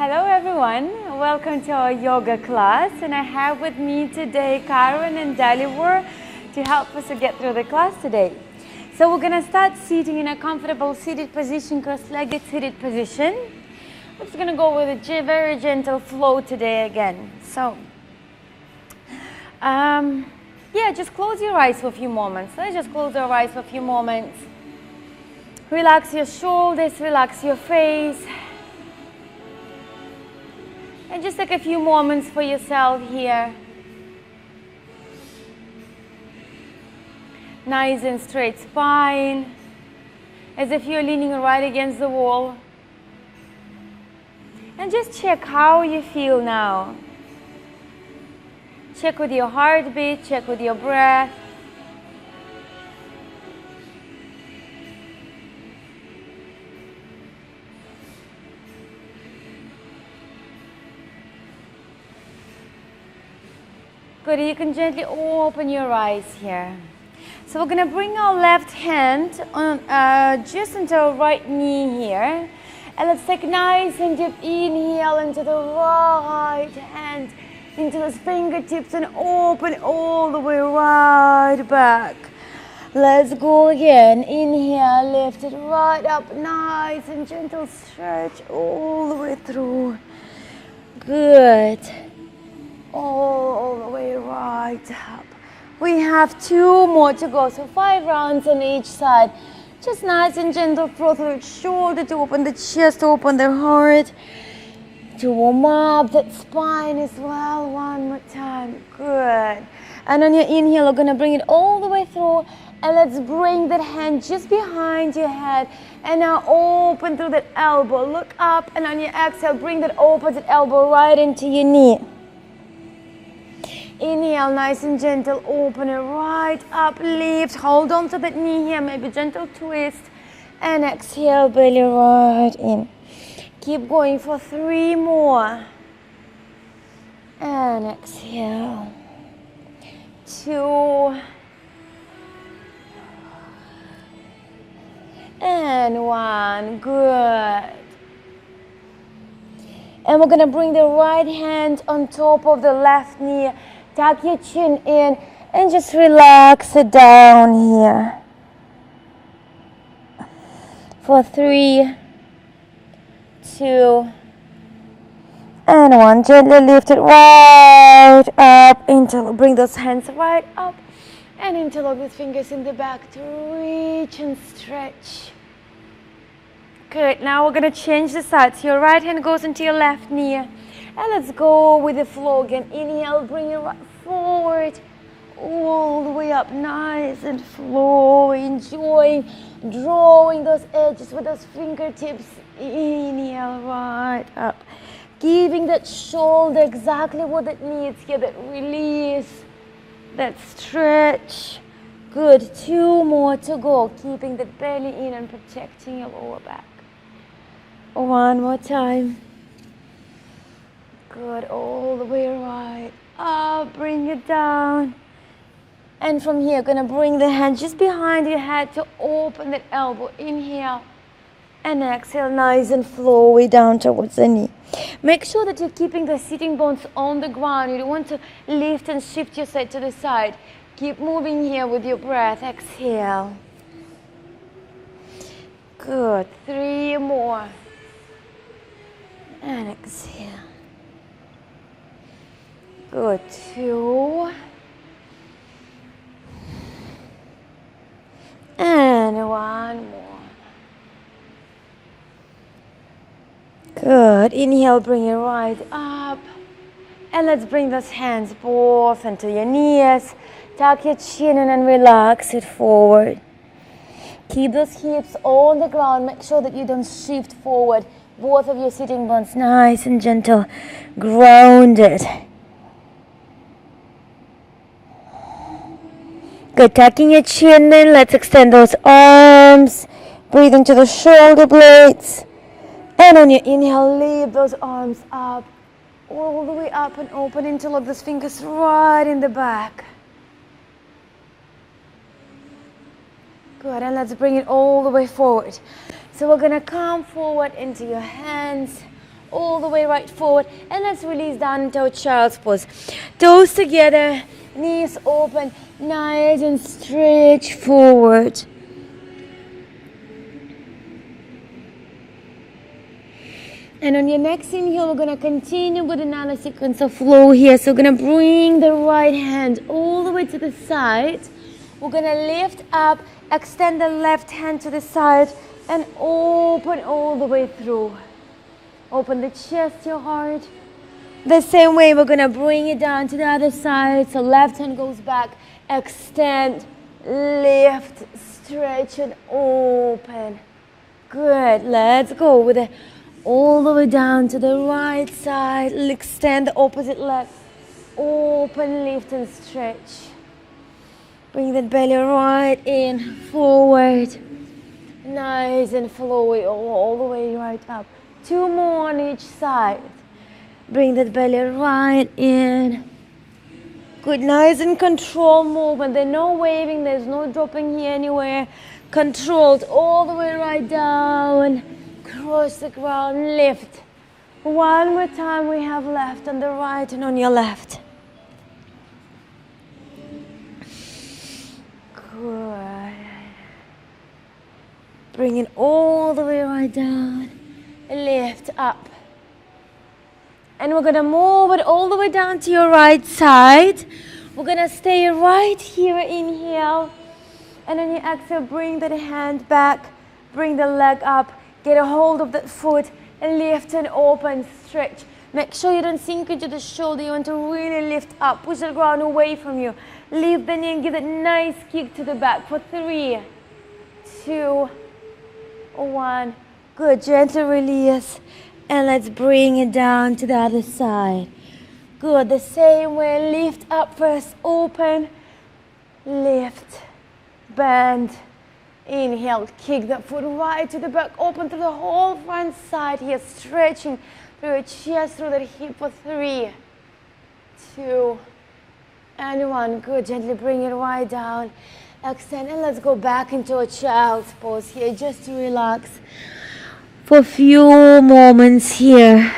Hello everyone, welcome to our yoga class, and I have with me today Karen and Dalibor to help us to get through the class today. So we're going to start sitting in a comfortable seated position, cross-legged seated position. We're just going to go with a very gentle flow today again. So just close your eyes for a few moments. Let's just close our eyes for a few moments. Relax your shoulders, relax your face. And just take a few moments for yourself here. Nice and straight spine, as if you're leaning right against the wall. And just check how you feel now. Check with your heartbeat, check with your breath. Good, you can gently open your eyes here. So we're going to bring our left hand on, just into our right knee here. And let's take a nice and deep inhale into the right hand, into those fingertips, and open all the way right back. Let's go again. Inhale, lift it right up, nice and gentle stretch all the way through. Good. All the way right up. We have 2 more to go, so 5 rounds on each side. Just nice and gentle through the shoulder to open the chest, to open the heart, to warm up that spine as well. One more time. Good. And on your inhale, we're going to bring it all the way through, and let's bring that hand just behind your head, and now open through that elbow. Look up, and on your exhale, bring that opposite elbow right into your knee. Inhale, nice and gentle, open it right up, lift, hold on to that knee here, maybe gentle twist, and exhale, belly right in. Keep going for 3 more, and exhale, 2, and 1, good. And we're gonna bring the right hand on top of the left knee. Tuck your chin in and just relax it down here. For 3, 2, and 1. Gently lift it right up. Interlock. Bring those hands right up and interlock those fingers in the back to reach and stretch. Good. Now we're going to change the sides. Your right hand goes into your left knee. And let's go with the flow again. Inhale, bring it right forward, all the way up, nice and flowing, enjoying, drawing those edges with those fingertips. Inhale, right up. Giving that shoulder exactly what it needs here, that release, that stretch. Good, 2 more to go. Keeping the belly in and protecting your lower back. 1 more time. Good, all the way right up, bring it down. And from here, gonna bring the hand just behind your head to open that elbow. Inhale and exhale, nice and flowy down towards the knee. Make sure that you're keeping the sitting bones on the ground. You don't want to lift and shift your side to the side. Keep moving here with your breath. Exhale. Good, 3 more. And exhale. Good, 2, and 1 more. Good, inhale, bring it right up, and let's bring those hands both into your knees. Tuck your chin in and relax it forward. Keep those hips on the ground. Make sure that you don't shift forward. Both of your sitting bones nice and gentle, grounded. Good, tucking your chin in, let's extend those arms. Breathe into the shoulder blades. And on your inhale, lift those arms up, all the way up and open, interlock those fingers right in the back. Good, and let's bring it all the way forward. So we're gonna come forward into your hands, all the way right forward. And let's release down into a child's pose. Toes together, knees open, nice and stretch forward. And on your next inhale, we're going to continue with another sequence of flow here. So we're going to bring the right hand all the way to the side. We're going to lift up, extend the left hand to the side, and open all the way through. Open the chest, your heart. The same way, we're going to bring it down to the other side. So left hand goes back, extend, lift, stretch, and open. Good. Let's go with it. All the way down to the right side. Extend the opposite leg. Open, lift, and stretch. Bring that belly right in, forward. Nice and flowy all the way right up. 2 more on each side. Bring that belly right in. Good, nice and controlled movement. There's no waving, there's no dropping here anywhere. Controlled all the way right down. Cross the ground, lift. One more time we have left on the right and on your left. Good. Bring it all the way right down. Lift up. And we're going to move it all the way down to your right side. We're going to stay right here, inhale. And on your exhale, bring that hand back. Bring the leg up. Get a hold of that foot and lift and open, stretch. Make sure you don't sink into the shoulder. You want to really lift up. Push the ground away from you. Lift the knee and give that nice kick to the back for 3, 2, 1. Good, gentle release. And let's bring it down to the other side. Good, the same way. Lift up first, open, lift, bend. Inhale, kick that foot right to the back, open through the whole front side here, stretching through your chest, through that hip for 3, 2, and 1. Good, gently bring it right down. Extend, and let's go back into a child's pose here, just to relax for a few moments here.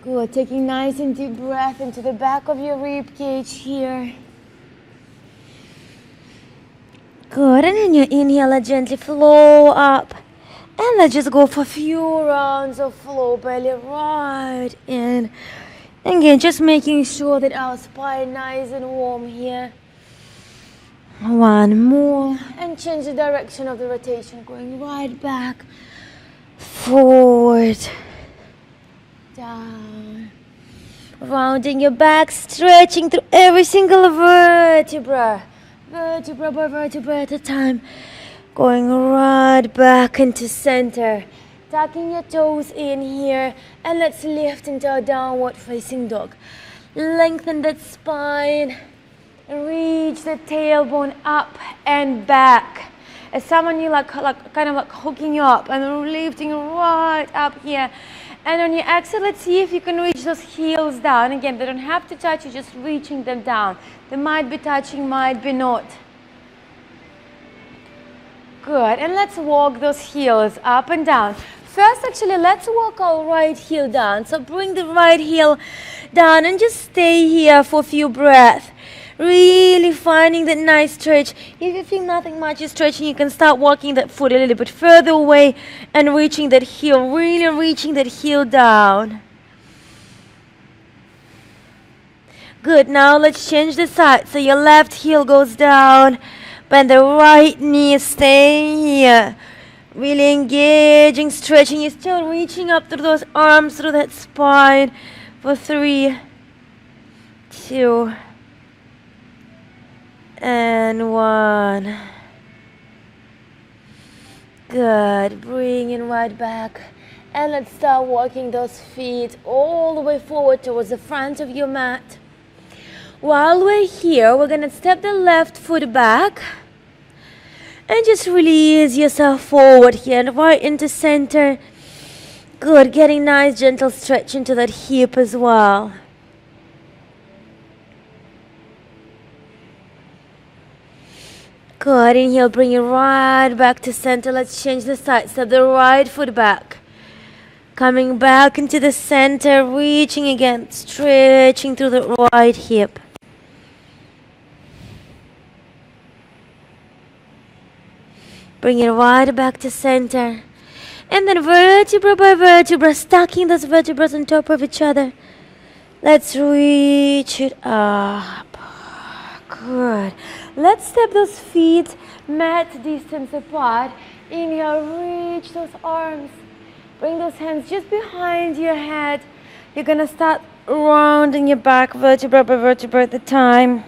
Good, taking nice and deep breath into the back of your rib cage here. Good, and in your inhale, let gently flow up. And let's just go for a few rounds of flow, belly right in. Again, just making sure that our spine nice and warm here. 1 more, and change the direction of the rotation, going right back, forward. Down, rounding your back, stretching through every single vertebra by vertebra at a time, going right back into center, tucking your toes in here, and let's lift into a downward facing dog. Lengthen that spine, reach the tailbone up and back. As someone you like kind of like hooking you up and lifting right up here. And on your exhale, let's see if you can reach those heels down. Again, they don't have to touch, you're just reaching them down. They might be touching, might be not. Good, and let's walk those heels up and down. First, actually, let's walk our right heel down. So bring the right heel down and just stay here for a few breaths. Really finding that nice stretch. If you feel nothing much is stretching, you can start walking that foot a little bit further away and reaching that heel, really reaching that heel down. Good, now let's change the side. So your left heel goes down, bend the right knee, staying here. Really engaging, stretching. You're still reaching up through those arms, through that spine for 3, 2, and 1. Good, bring it right back. And let's start walking those feet all the way forward towards the front of your mat. While we're here, we're going to step the left foot back. And just release yourself forward here and right into center. Good, getting nice gentle stretch into that hip as well. Good. Inhale, bring it right back to center. Let's change the side. Step the right foot back. Coming back into the center, reaching again, stretching through the right hip. Bring it right back to center. And then vertebra by vertebra, stacking those vertebrae on top of each other. Let's reach it up. Good. Let's step those feet mat distance apart. Inhale, reach those arms. Bring those hands just behind your head. You're going to start rounding your back vertebra by vertebra at a time.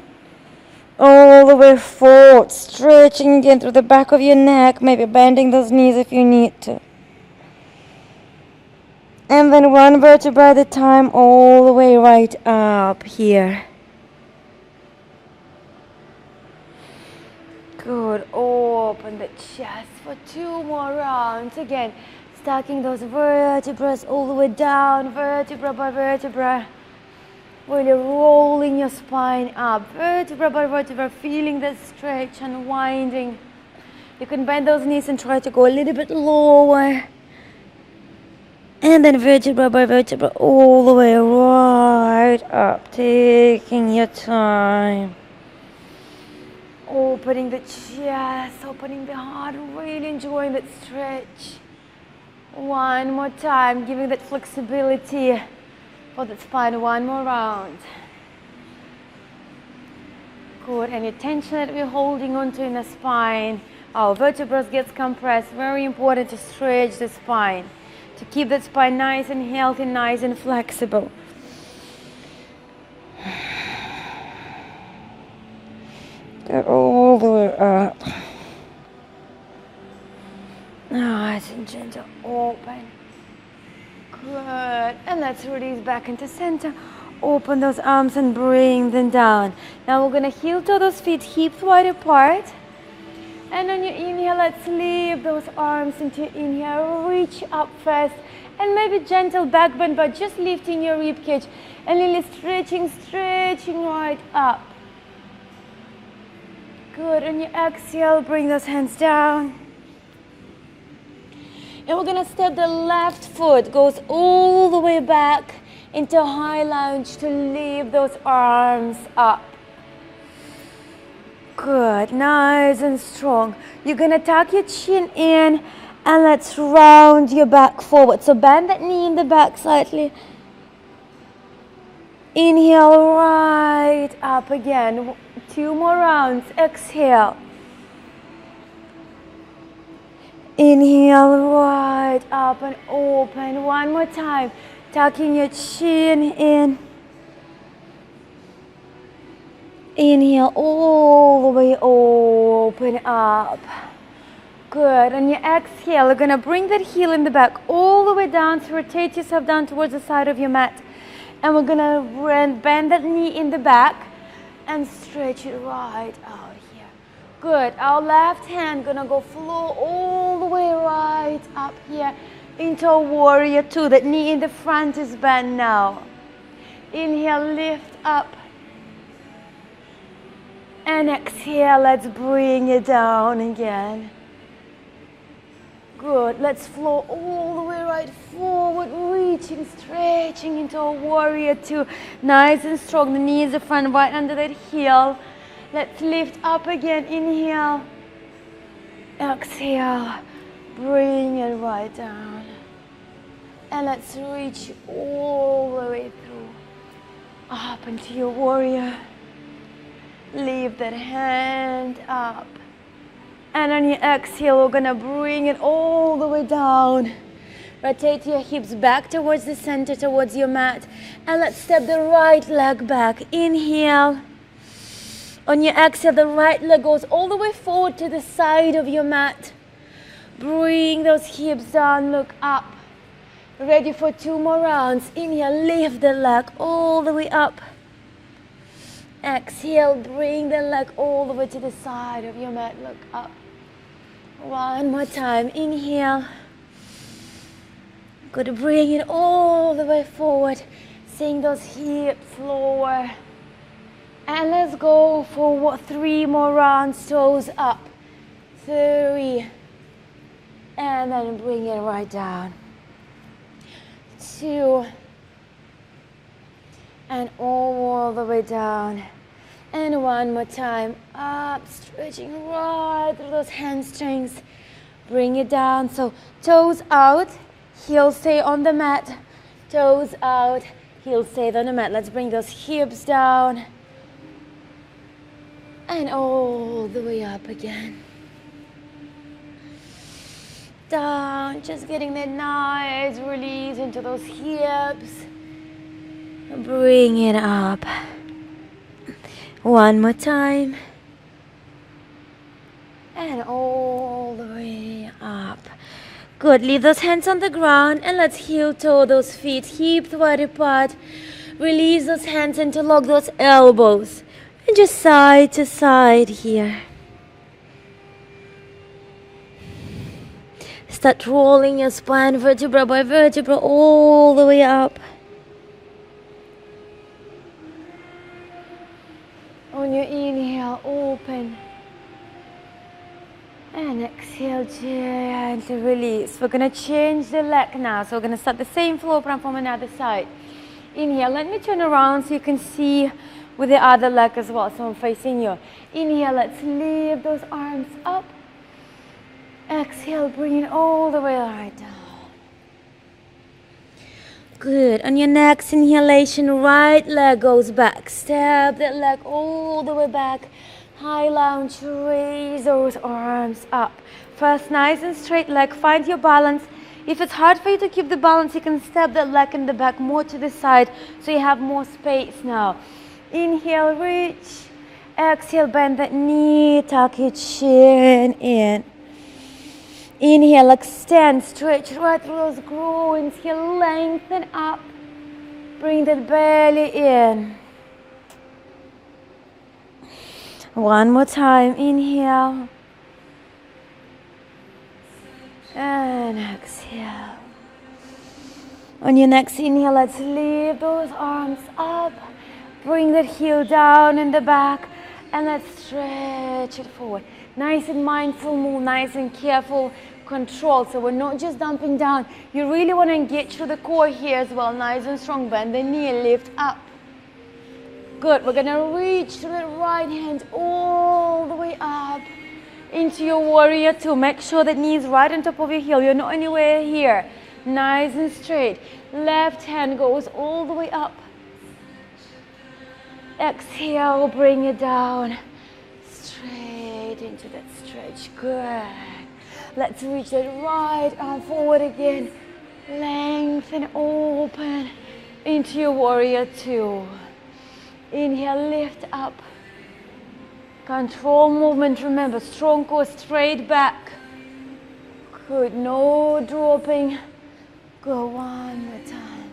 All the way forward, stretching again through the back of your neck, maybe bending those knees if you need to. And then one vertebra at a time, all the way right up here. Good. Open the chest for 2 more rounds. Again, stacking those vertebrae all the way down, vertebra by vertebra. Really rolling your spine up, vertebra by vertebra, feeling the stretch and winding. You can bend those knees and try to go a little bit lower. And then vertebra by vertebra, all the way right up, taking your time. Opening the chest, opening the heart, really enjoying that stretch. One more time, giving that flexibility for the spine. One more round. Good. Any tension that we're holding onto in the spine, our vertebrae gets compressed. Very important to stretch the spine, to keep that spine nice and healthy, nice and flexible. Get all the way up. Nice and gentle, open. Good. And let's release back into center. Open those arms and bring them down. Now we're going to heel toe those feet hips wide apart. And on your inhale, let's leave those arms into your inhale. Reach up first. And maybe gentle back bend, but just lifting your rib cage. And really stretching right up. Good. On your exhale, bring those hands down. And we're going to step the left foot, goes all the way back into high lunge to lift those arms up. Good, nice and strong. You're going to tuck your chin in and let's round your back forward. So bend that knee in the back slightly. Inhale right up again. 2 more rounds. Exhale. Inhale right up and open. One more time. Tucking your chin in. Inhale all the way open up. Good. On your exhale, you're going to bring that heel in the back all the way down. So rotate yourself down towards the side of your mat. And we're going to bend that knee in the back and stretch it right out here. Good. Our left hand going to go flow all the way right up here into a warrior two. That knee in the front is bent now. Inhale, lift up. And exhale, let's bring it down again. Good. Let's flow all the way right forward, reaching, stretching into a warrior two. Nice and strong. The knee is the front, right under that heel. Let's lift up again. Inhale. Exhale. Bring it right down. And let's reach all the way through. Up into your warrior. Lift that hand up. And on your exhale, we're going to bring it all the way down. Rotate your hips back towards the center, towards your mat. And let's step the right leg back. Inhale. On your exhale, the right leg goes all the way forward to the side of your mat. Bring those hips down, look up. Ready for 2 more rounds. Inhale, lift the leg all the way up. Exhale, bring the leg all the way to the side of your mat, look up. One more time, inhale. Good, bring it all the way forward. Seeing those hips lower. And let's go for 3 more rounds, toes up. 3. And then bring it right down. 2. And all the way down. And 1 more time. Up, stretching right through those hamstrings. Bring it down. So toes out, heels stay on the mat. Toes out, heels stay on the mat. Let's bring those hips down. And all the way up again. Down, just getting that nice release into those hips. Bring it up. 1 more time. And all the way up. Good, leave those hands on the ground and let's heel toe those feet, hip wide apart. Release those hands, interlock those elbows. And just side to side here. Start rolling your spine vertebra by vertebra all the way up. On your inhale, open. And exhale, gently release. We're going to change the leg now. So we're going to start the same flow from another side. Inhale, let me turn around so you can see with the other leg as well. So I'm facing you. Inhale, let's lift those arms up. Exhale, bring it all the way right down. Good. On your next inhalation, right leg goes back. Step that leg all the way back. High lunge, raise those arms up. First, nice and straight leg. Find your balance. If it's hard for you to keep the balance, you can step that leg in the back more to the side so you have more space now. Inhale, reach. Exhale, bend that knee, tuck your chin in. Inhale, extend, stretch right through those groins. Here, lengthen up. Bring that belly in. 1 more time. Inhale. And exhale. On your next inhale, let's lift those arms up. Bring that heel down in the back. And let's stretch it forward. Nice and mindful move, nice and careful control. So we're not just dumping down. You really want to engage through the core here as well. Nice and strong. Bend the knee, lift up. Good. We're going to reach through the right hand all the way up into your warrior two. Make sure that knee is right on top of your heel. You're not anywhere here. Nice and straight. Left hand goes all the way up. Exhale, bring it down. Straight into that stretch. Good. Let's reach that right arm forward again. Lengthen, open into your warrior two. Inhale, lift up. Control movement. Remember, strong core, straight back. Good. No dropping. Go 1 more time.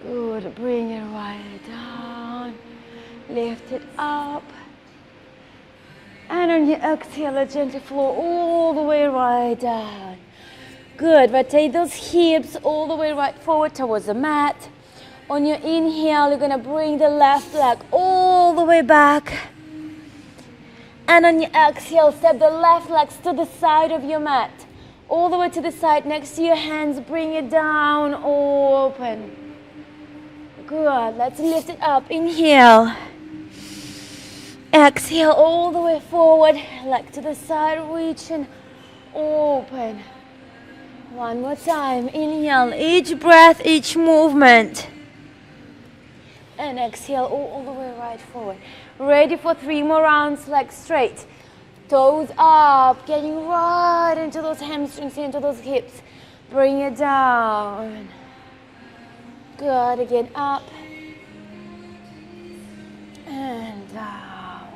Good. Bring it right down. Lift it up. And on your exhale, gently flow all the way right down. Good. Rotate those hips all the way right forward towards the mat. On your inhale, you're going to bring the left leg all the way back. And on your exhale, step the left legs to the side of your mat. All the way to the side, next to your hands. Bring it down, open. Good. Let's lift it up. Inhale. Exhale all the way forward. Leg to the side, reach and open. 1 more time. Inhale. Each breath, each movement. And exhale all the way right forward. Ready for 3 more rounds, legs straight. Toes up, getting right into those hamstrings, into those hips. Bring it down. Good, again, up. And down.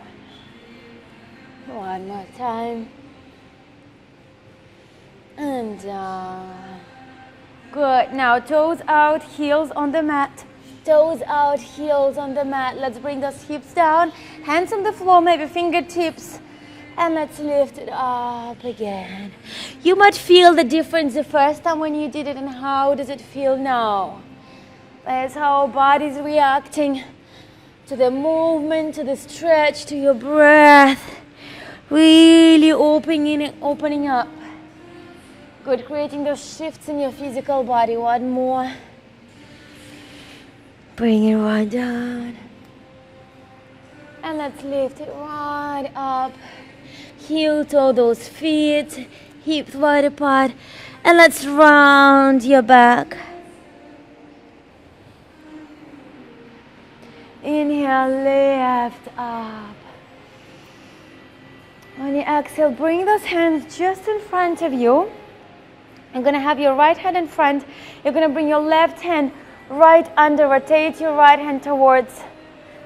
1 more time. And down. Good, now toes out, heels on the mat. Toes out, heels on the mat. Let's bring those hips down. Hands on the floor, maybe fingertips. And let's lift it up again. You might feel the difference the first time when you did it, and how does it feel now? That's how our body's reacting to the movement, to the stretch, to your breath. Really opening up. Good, creating those shifts in your physical body. One more. Bring it right down. And let's lift it right up. Heel toe those feet, hips wide apart. And let's round your back. Inhale, lift up. On your exhale, bring those hands just in front of you. You're going to have your right hand in front. You're going to bring your left hand right under. Rotate your right hand towards.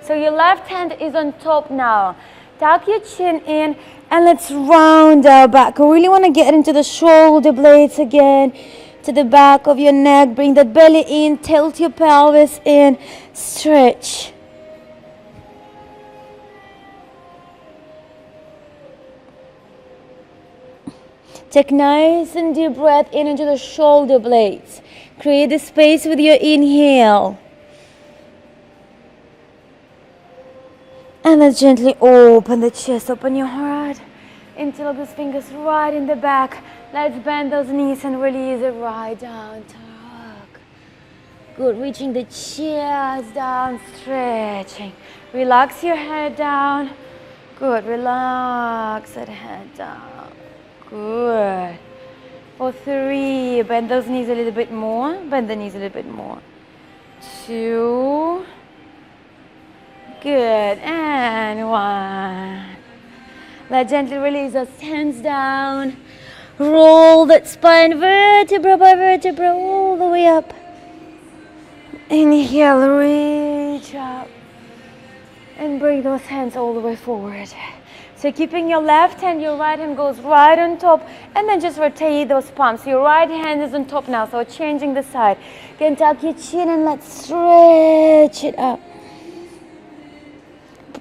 So your left hand is on top now. Tuck your chin in and let's round our back. I really want to get into the shoulder blades again, to the back of your neck. Bring that belly in, tilt your pelvis in, stretch. Take nice and deep breath in into the shoulder blades. Create the space with your inhale. And let's gently open the chest, open your heart. Interlock those fingers right in the back. Let's bend those knees and release it right down. Tuck. Good, reaching the chest down, stretching. Relax your head down. Good, relax that head down. Good. For 3, bend those knees a little bit more. Bend the knees a little bit more. 2. Good. And 1. Let gently release those hands down. Roll that spine vertebra by vertebra all the way up. Inhale, reach up. And bring those hands all the way forward. So keeping your left hand, your right hand goes right on top, and then just rotate those palms. Your right hand is on top now, so changing the side. Again, tuck your chin and let's stretch it up.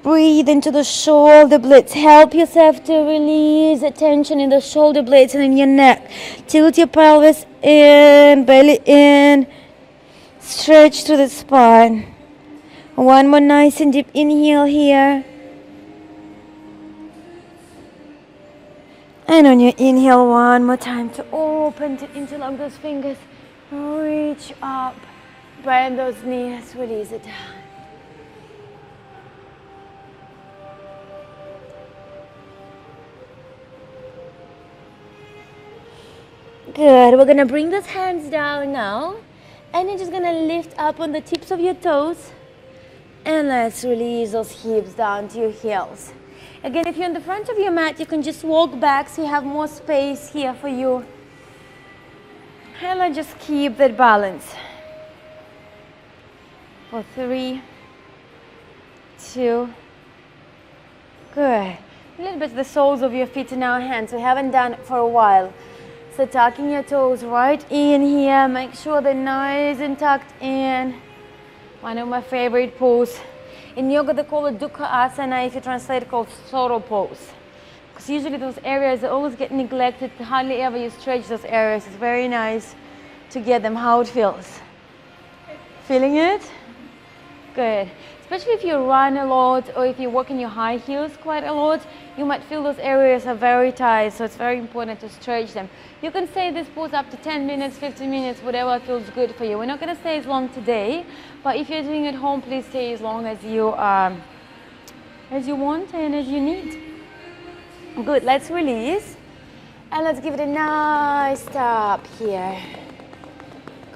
Breathe into the shoulder blades. Help yourself to release the tension in the shoulder blades and in your neck. Tilt your pelvis in, belly in. Stretch to the spine. One more nice and deep inhale here. And on your inhale, one more time to open, to interlock those fingers. Reach up. Bend those knees, release it down. Good. We're going to bring those hands down now. And you're just going to lift up on the tips of your toes. And let's release those hips down to your heels. Again, if you're in the front of your mat, you can just walk back so you have more space here for you. And let's just keep that balance. For 3, 2. Good. A little bit the soles of your feet in our hands. We haven't done it for a while. So tucking your toes right in here. Make sure they're nice and tucked in. One of my favorite poses. In yoga, they call it Dukkha Asana. If you translate it, called sorrow pose. Because usually those areas always get neglected. Hardly ever you stretch those areas. It's very nice to get them how it feels. Feeling it? Good. Especially if you run a lot or if you work in your high heels quite a lot, you might feel those areas are very tight. So it's very important to stretch them. You can stay this pose up to 10 minutes, 15 minutes, whatever feels good for you. We're not going to stay as long today, but if you're doing it at home, please stay as long as you want and as you need. Good. Let's release, and let's give it a nice tap here.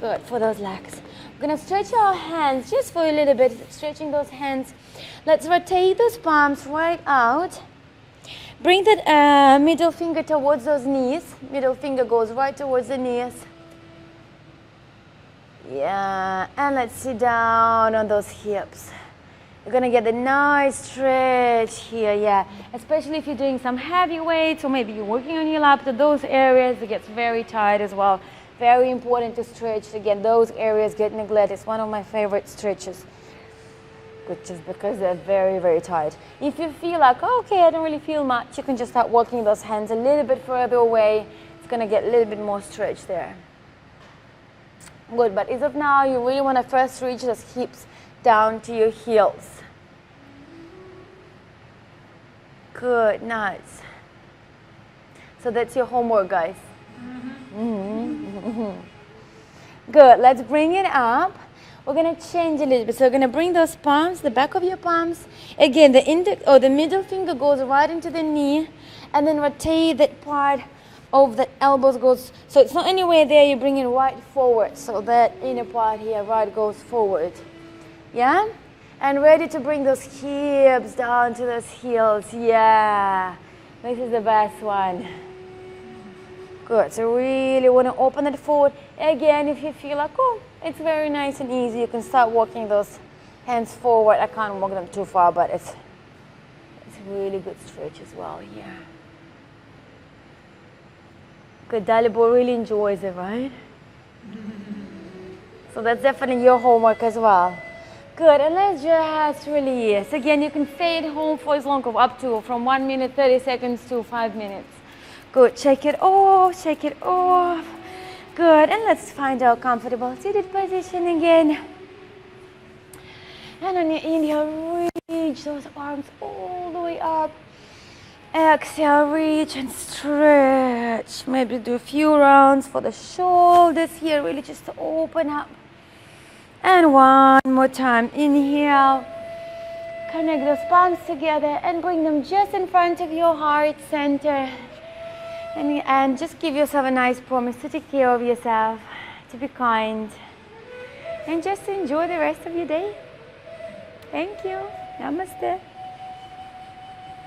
Good for those legs. We're going to stretch our hands just for a little bit, stretching those hands. Let's rotate those palms right out. Bring that middle finger towards those knees. Middle finger goes right towards the knees. Yeah, and let's sit down on those hips. You're going to get a nice stretch here, yeah. Especially if you're doing some heavy weights or maybe you're working on your laptop, those areas, it gets very tight as well. Very important to stretch. Again, those areas get neglected. It's one of my favorite stretches, which is because they're very, very tight. If you feel like, oh, okay, I don't really feel much, you can just start walking those hands a little bit further away. It's going to get a little bit more stretch there. Good, but as of now, you really want to first reach those hips down to your heels. Good, nice. So that's your homework, guys. Good, let's bring it up. We're gonna change a little bit. So we're gonna bring those palms, the back of your palms. Again, the index or the middle finger goes right into the knee, and then rotate that part of the elbows goes. So it's not anywhere there. You bring it right forward. So that inner part here, right, goes forward. Yeah, and ready to bring those hips down to those heels. Yeah, this is the best one. Good, so really want to open it forward. Again, if you feel like, oh, it's very nice and easy, you can start walking those hands forward. I can't walk them too far, but it's really good stretch as well here. Good, Dalibor really enjoys it, right? So that's definitely your homework as well. Good, and let's just release. Again, you can stay at home for as long as up to from 1 minute, 30 seconds to 5 minutes. Good, shake it off, shake it off. Good, and let's find our comfortable seated position again. And on your inhale, reach those arms all the way up. Exhale, reach and stretch. Maybe do a few rounds for the shoulders here, really just to open up. And one more time, inhale. Connect those palms together and bring them just in front of your heart center. And just give yourself a nice promise to take care of yourself, to be kind, and just enjoy the rest of your day. Thank you. Namaste.